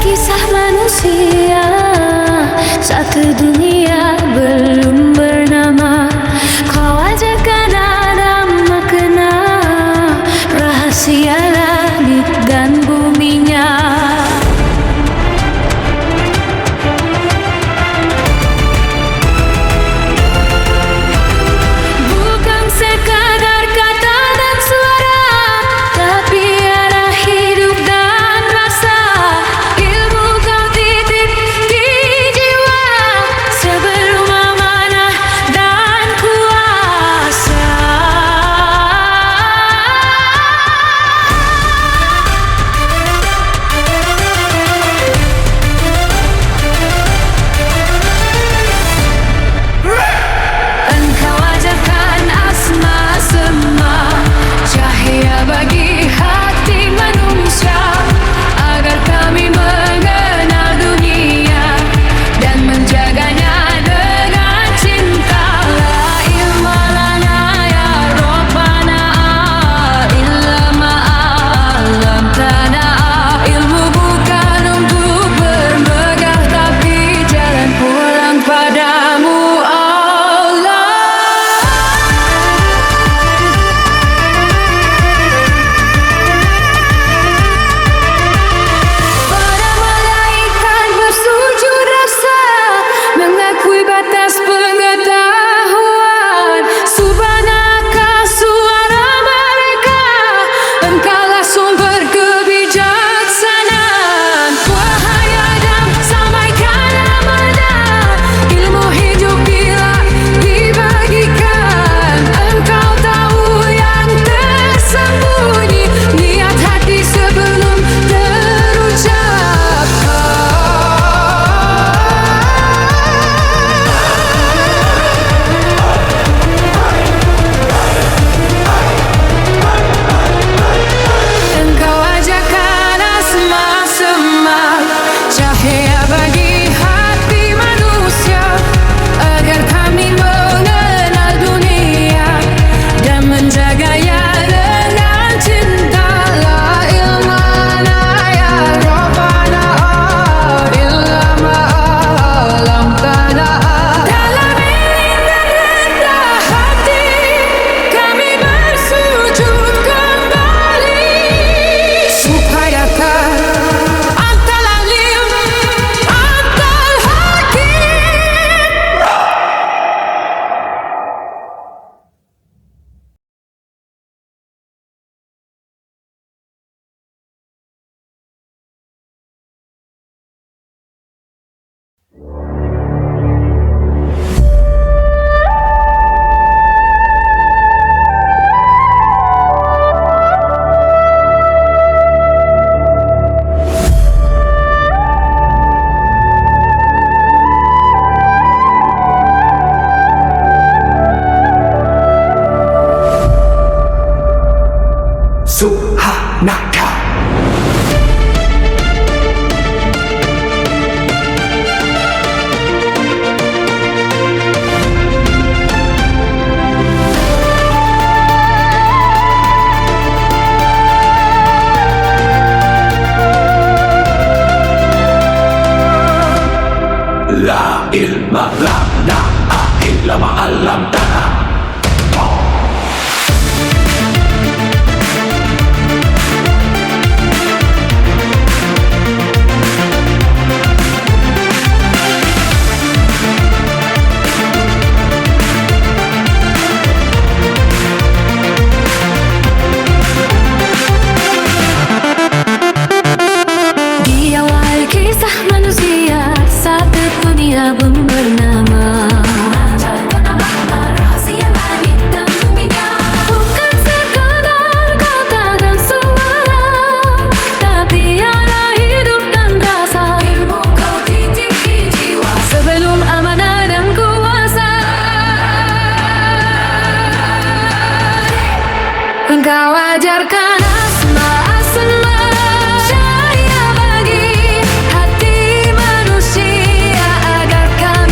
kisah manusia satu dunia belum bernama. Kau ajarkan ada makna rahasia langit dan buminya. Bukan sekadar kata dan suara, tapi ada hidup dan rasa. Ilmu kau titip di jiwa sebelum amanah dan kuasa. Engkau ajarkan asma sema, cahaya bagi hati manusia, agar kami mengenal dunia dan menjaganya dengan cinta. La ilma lana ya Rabbana illa ma'alamtana. Ilmu bukan untuk bermegah, tapi jalan pulang padamu Allah. Para malaikat bersujud rasa, mengakui batas pengetahuan. Subhanaka suara mereka, engkaulah sumber kebijaksanaan. Wahai Adam, sampaikan amanah, ilmu hidup bila dibagikan. Engkau tahu yang tersembunyi, niat hati sebelum terucapkan. Engkau ajarkan asma sema, cahaya bagi hati manusia, agar kami mengenal dunia dan menjaganya dengan cinta. La ilma lana ya Rabbana illa ma'alamtana. Dalam iling dan rendah hati kami bersujud kembali, supaya Antal Alim, Antal Hakim. Subhanaka. La ilma lana illa ma'alamtana. Di awal kisah manusia satu dunia belum bernama. Rahasia langit dan buminya. Bukan sekadar kata dan suara, tapi ada hidup dan rasa. Ilmu kau titip di jiwa sebelum amanah dan kuasa. Engkau ajarkan asma sema, cahaya bagi hati manusia, agar kami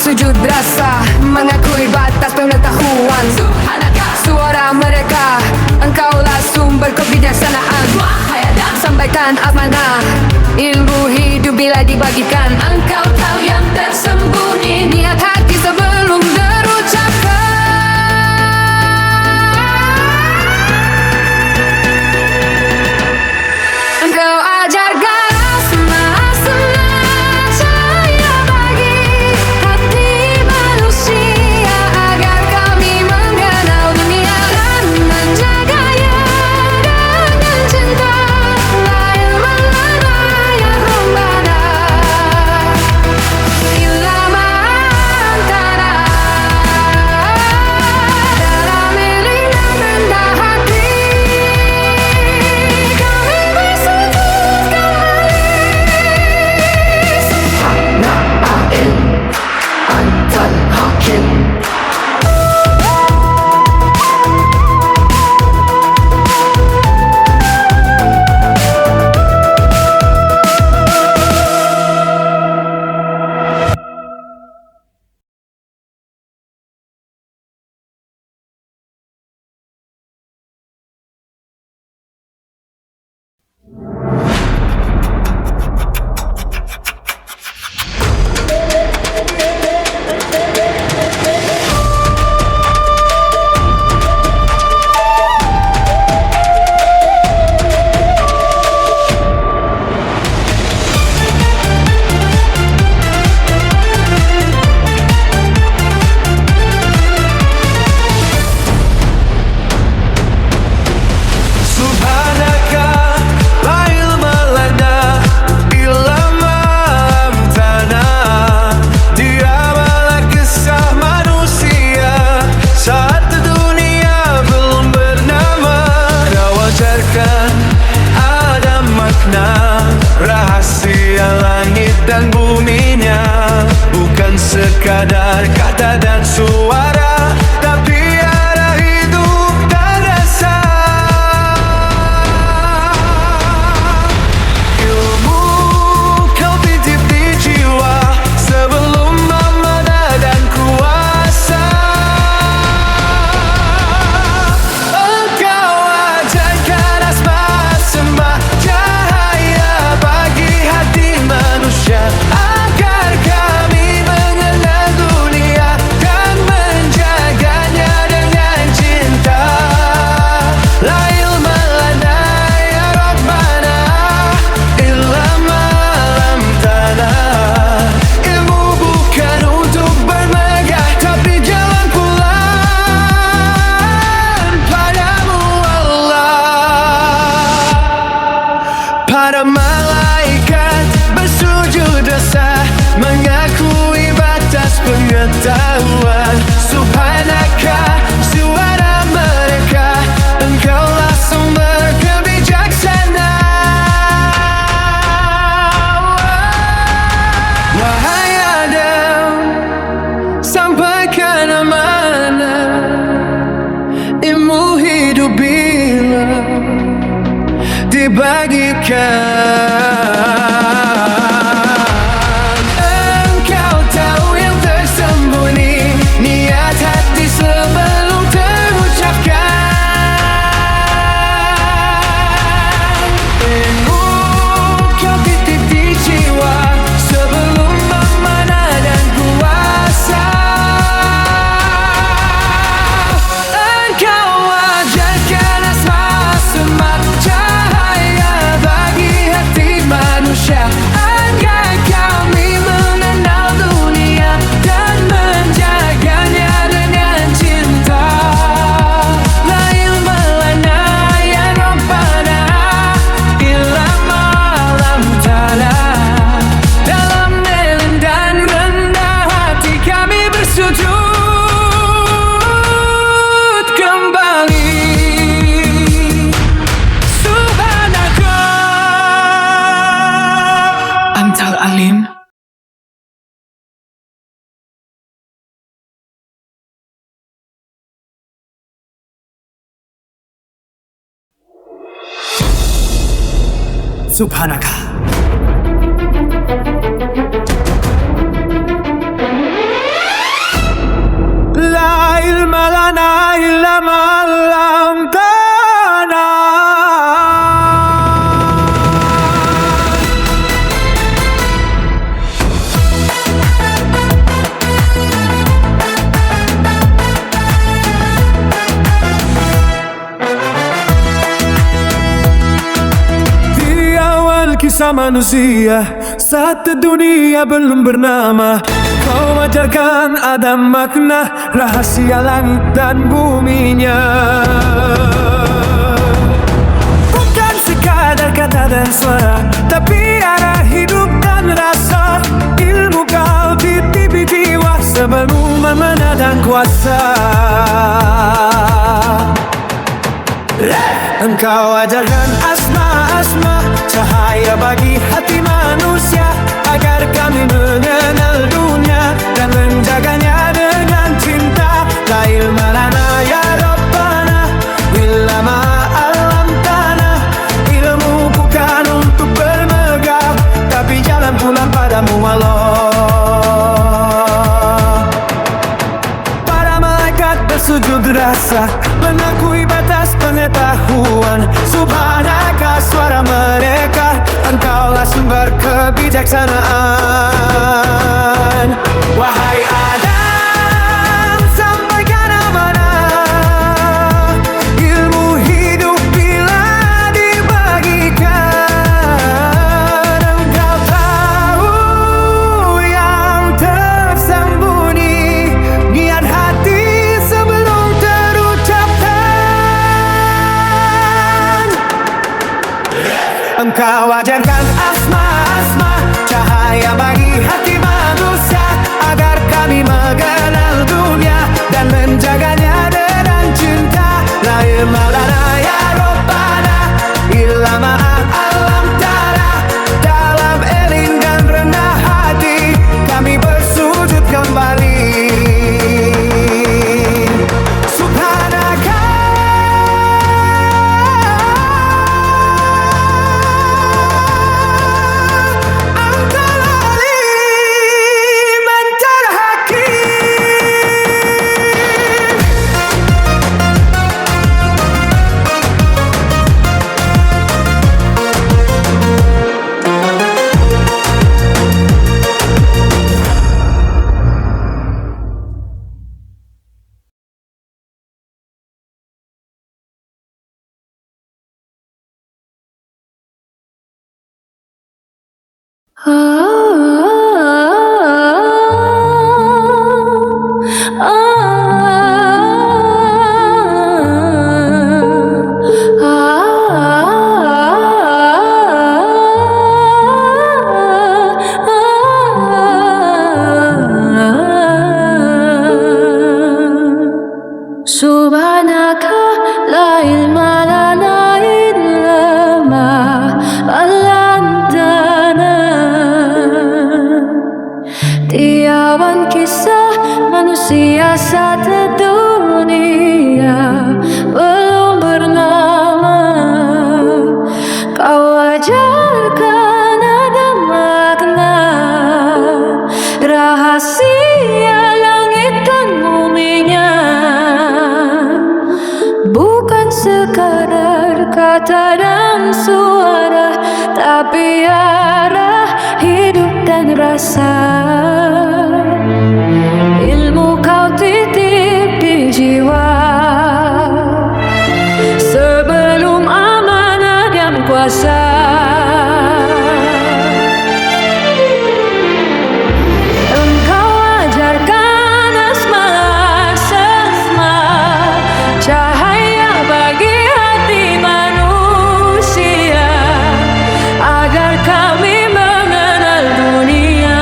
bersujud rasa, mengakui batas pengetahuan. Subhanaka, Suara mereka, engkaulah sumber kebijaksanaan. wahai Adam, Sampaikan amanah, ilmu hidup bila dibagikan. engkau tahu yang tersembunyi. Niat hati sebelum terucapkan. Engkau ajarkan asma-asma cahaya bagi hati manusia, agar kami mengenal dunia dan menjaganya dengan cinta. La ilma lana ya Rabbana illa ma antara. Dalam iling dan rendah hati kami bersujud kembali. Subhana'il Antal Hakim. Subhanaka la ilma lana illa ma 'allamtana. Dialah kisah manusia saat dunia belum bernama. Kau ajarkan ada makna rahasia langit dan buminya, bukan sekadar kata dan suara, tapi ada hidup dan rasa. Ilmu kau titip di jiwa sebelum amanah dan kuasa. Engkau ajarkan asma-asma cahaya bagi hati manusia, agar kami mengenal dunia dan menjaganya dengan cinta. La ilma lana ya Rabbana illa ma 'allamtana. Ilmu bukan untuk bermegah, tapi jalan pulang padamu Allah. Para malaikat bersujud rasa, mengakui batas pengetahuan. Subhanaka, suara mereka, engkaulah sumber kebijaksanaan. Wahai Adam, sampaikan amanah, ilmu hidup bila dibagikan. Engkau tahu yang tersembunyi, niat hati sebelum terucapkan. Ilmu kau titip di jiwa sebelum amanah dan kuasa. Engkau ajarkan asma-asma cahaya bagi hati manusia, agar kami mengenal dunia dan menjaganya dengan cinta. La ilma lana ya Rabbana illa ma 'allamtana. Dalam iling dan rendah hati kami bersujud kembali. Subhanaka Antal Alim. Subhanaka. subhana ilma alam tanah. Kisah manusia saat dunia belum bernama, kau ajarkan ada makna rahasia langit dan buminya. Bukan sekadar kata dan suara, tapi arah hidup dan rasa. Ilmu kau titipi jiwa sebelum amanah dan kuasa. Engkau ajarkan asma-asma, cahaya bagi hati manusia, agar kami mengenal dunia dan menjaganya dengan cinta. La ilma lana ya Rabbana illama alam tanah. Ilmu bukan untuk bermegah, tapi jalan pulang padamu Allah. Para malaikat bersujud rasa, mengakui batas pengetahuan. Subhanaka suara mereka, engkaulah sumber kebijaksanaan. Wahai Adam, sampaikan amanah. Ilmu hidup bila dibagikan, engkau tahu yang tersembunyi, niat hati sebelum terucapkan. Engkau ajarkan asma-asma, cahaya bagi hati manusia, agar kami mengenal dunia dan menjaganya dengan cinta. La ilma lana ya Rabbana illama alam tanah. Dalam eling dan rendah hati kami bersujud kembali. Subhanaka antal alim antal hakim. Subhanaka la ilma lana illa ma 'allamtana. Tiawan kisah manusia satu dunia belum bernama, kau ajarkan ada makna rahasia langit dan buminya. Bukan sekadar kata dan suara, tapi arah hidup dan rasa. Ilmu kau titip di jiwa sebelum amanah dan kuasa. Engkau ajarkan asma-asma, cahaya bagi hati manusia, agar kami mengenal dunia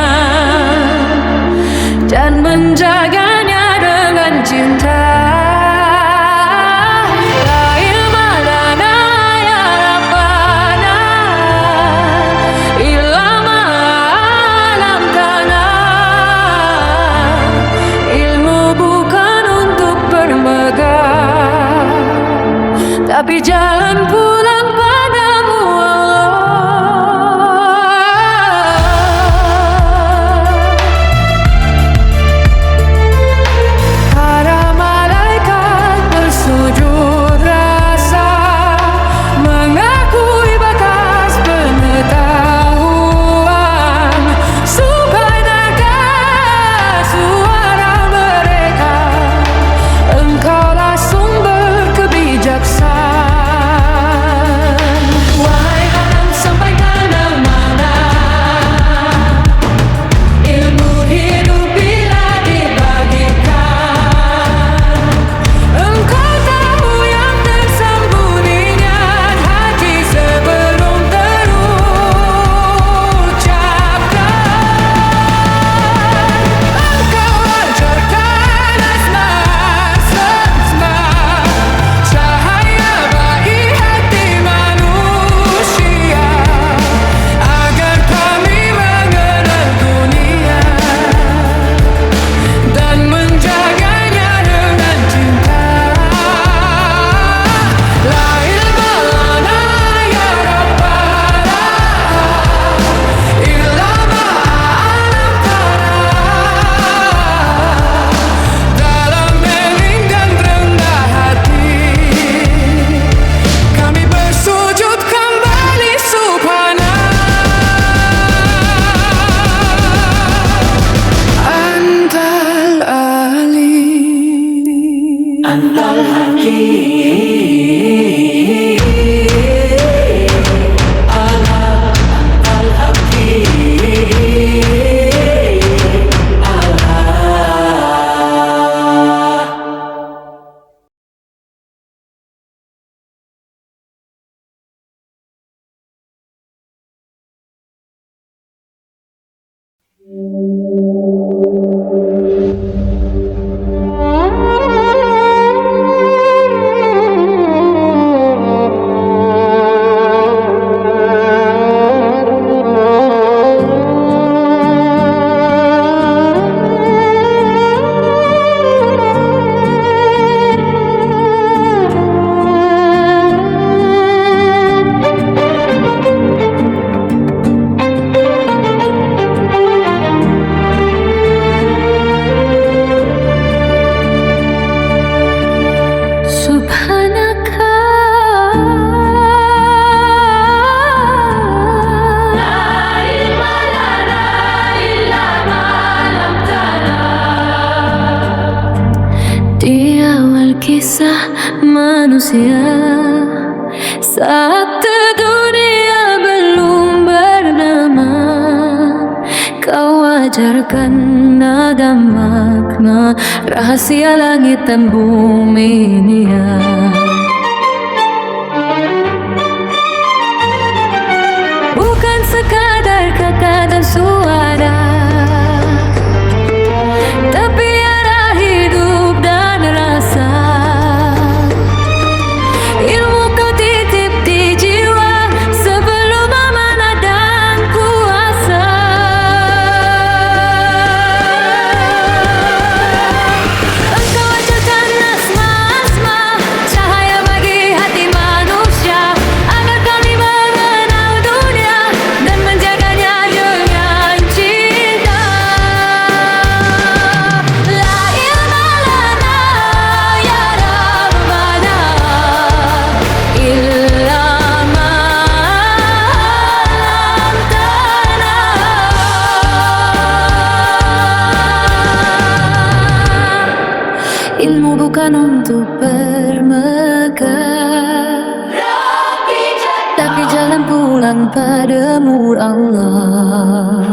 manusia saat dunia belum bernama. Kau ajarkan ada makna rahasia langit dan bumi ini ya. Bukan sekadar kata dan suara, tapi arah hidup dan rasa. Ilmu kau titip di jiwa sebelum amanah dan kuasa. Engkau ajarkan asma-asma, cahaya bagi hati manusia, agar kami mengenal dunia dan menjaganya dengan cinta. La ilaha lana ya Rabbana illa ma 'allamtana. Ilmu bukan untuk bermegah, tapi jalan pulang padamu Allah.